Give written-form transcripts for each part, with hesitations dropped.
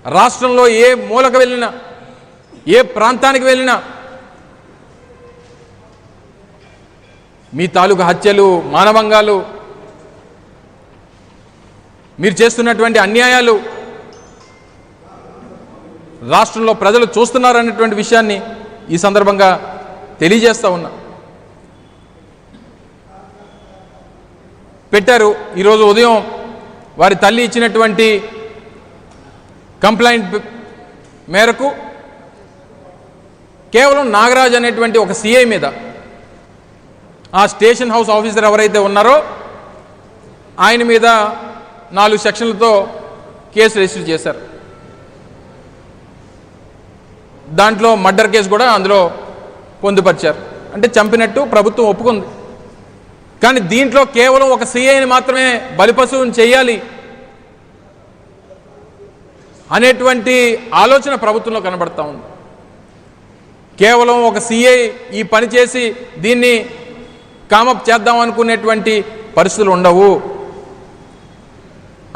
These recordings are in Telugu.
రాష్ట్రంలో ఏ మూలకు వెళ్ళినా, ఏ ప్రాంతానికి వెళ్ళినా మీ తాలూకు హత్యలు, మానభంగాలు, మీరు చేస్తున్నటువంటి అన్యాయాలు రాష్ట్రంలో ప్రజలు చూస్తున్నారనేటువంటి విషయాన్ని ఈ సందర్భంగా తెలియజేస్తా ఉన్నా. పెట్టారు ఈరోజు ఉదయం వారి తల్లి ఇచ్చినటువంటి కంప్లైంట్ మేరకు కేవలం నాగరాజ్ అనేటువంటి ఒక సిఐ మీద, ఆ స్టేషన్ హౌస్ ఆఫీసర్ ఎవరైతే ఉన్నారో ఆయన మీద 4 సెక్షన్లతో కేసు రిజిస్టర్ చేశారు. దాంట్లో మర్డర్ కేసు కూడా అందులో పొందుపరిచారు. అంటే చంపినట్టు ప్రభుత్వం ఒప్పుకుంది. కానీ దీంట్లో కేవలం ఒక సిఐని మాత్రమే బలిపశువుని చేయాలి అనేటువంటి ఆలోచన ప్రభుత్వంలో కనబడతా ఉంది. కేవలం ఒక సిఐ ఈ పని చేసి దీన్ని కామప్ చేద్దాం అనుకునేటువంటి పరిస్థితులు ఉండవు.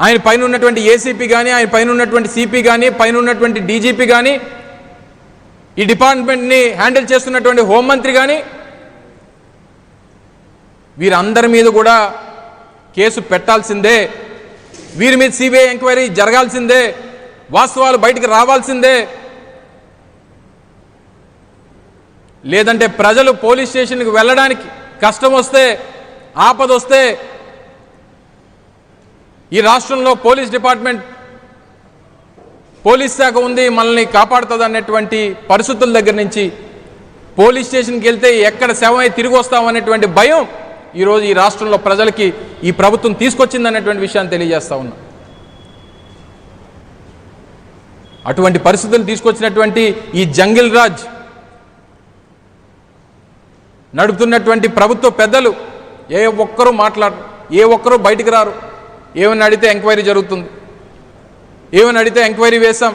ఆయన పైన ఉన్నటువంటి ఏసీపీ కానీ, ఆయన పైన ఉన్నటువంటి సిపి కానీ, పైన ఉన్నటువంటి డీజీపీ కానీ, ఈ డిపార్ట్మెంట్ని హ్యాండిల్ చేస్తున్నటువంటి హోంమంత్రి కానీ, వీరందరి మీద కూడా కేసు పెట్టాల్సిందే. వీరి మీద సిబిఐ ఎంక్వైరీ జరగాల్సిందే. వాస్తవాలు బయటికి రావాల్సిందే. లేదంటే ప్రజలు పోలీస్ స్టేషన్కి వెళ్ళడానికి కష్టం వస్తే, ఆపద వస్తే ఈ రాష్ట్రంలో పోలీస్ డిపార్ట్మెంట్, పోలీస్ శాఖ ఉంది, మనల్ని కాపాడుతుంది అన్నటువంటి పరిస్థితుల దగ్గర నుంచి పోలీస్ స్టేషన్కి వెళ్తే ఎక్కడ శవమై తిరిగి వస్తామనేటువంటి భయం ఈరోజు ఈ రాష్ట్రంలో ప్రజలకి ఈ ప్రభుత్వం తీసుకొచ్చిందనేటువంటి విషయాన్ని తెలియజేస్తా ఉన్నా. అటువంటి పరిస్థితులు తీసుకొచ్చినటువంటి ఈ జంగిల్ రాజ్ నడుపుతున్నటువంటి ప్రభుత్వ పెద్దలు ఏ ఒక్కరూ మాట్లాడరు, ఏ ఒక్కరూ బయటికి రారు. ఏమని అడిగితే ఎంక్వైరీ జరుగుతుంది, ఏమని అడిగితే ఎంక్వైరీ వేశాం.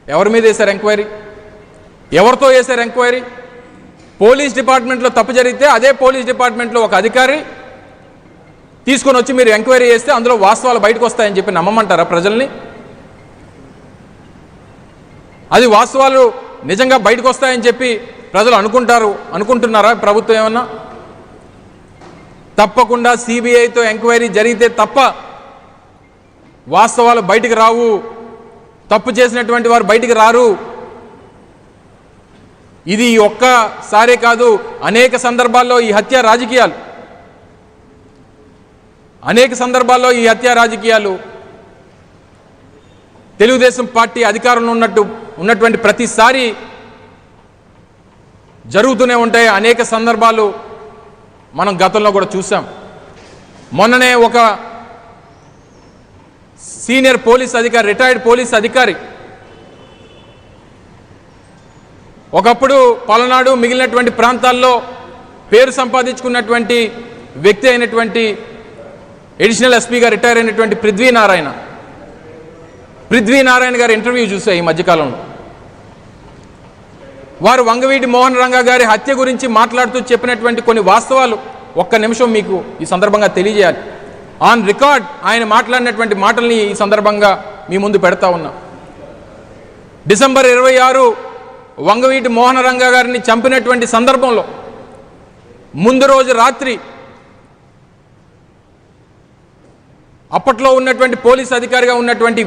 ఎవరి మీద వేశారు ఎంక్వైరీ? ఎవరితో వేశారు ఎంక్వైరీ? పోలీస్ డిపార్ట్మెంట్లో తప్పు జరిగితే అదే పోలీస్ డిపార్ట్మెంట్లో ఒక అధికారి తీసుకొని వచ్చి మీరు ఎంక్వైరీ చేస్తే అందులో వాస్తవాలు బయటకు వస్తాయని చెప్పి నమ్మమంటారా ప్రజల్ని? అది వాస్తవాలు నిజంగా బయటకు వస్తాయని చెప్పి ప్రజలు అనుకుంటున్నారా? ప్రభుత్వం ఏమన్నా? తప్పకుండా సిబిఐతో ఎంక్వైరీ జరిగితే తప్ప వాస్తవాలు బయటికి రావు. తప్పు చేసినటువంటి వారు బయటికి రారు. ఇది ఒక్కసారే కాదు, అనేక సందర్భాల్లో ఈ హత్య రాజకీయాలు, అనేక సందర్భాల్లో ఈ హత్య రాజకీయాలు తెలుగుదేశం పార్టీ అధికారంలో ఉన్నటువంటి ప్రతిసారి జరుగుతూనే ఉంటాయి. అనేక సందర్భాలు మనం గతంలో కూడా చూసాం. మొన్ననే ఒక సీనియర్ పోలీస్ అధికారి, రిటైర్డ్ పోలీస్ అధికారి, ఒకప్పుడు పలనాడు మిగిలినటువంటి ప్రాంతాల్లో పేరు సంపాదించుకున్నటువంటి వ్యక్తి అయినటువంటి అడిషనల్ ఎస్పీగా రిటైర్ అయినటువంటి పృథ్వీనారాయణ గారి ఇంటర్వ్యూ చూసా ఈ మధ్యకాలంలో. వారు వంగవీటి మోహన్ రంగా గారి హత్య గురించి మాట్లాడుతూ చెప్పినటువంటి కొన్ని వాస్తవాలు ఒక్క నిమిషం మీకు ఈ సందర్భంగా తెలియజేయాలి. ఆన్ రికార్డ్ ఆయన మాట్లాడినటువంటి మాటల్ని ఈ సందర్భంగా మీ ముందు పెడతా ఉన్నా. డిసెంబర్ 26 వంగవీటి మోహన రంగా గారిని చంపినటువంటి సందర్భంలో ముందు రోజు రాత్రి అప్పట్లో ఉన్నటువంటి పోలీస్ అధికారిగా ఉన్నటువంటి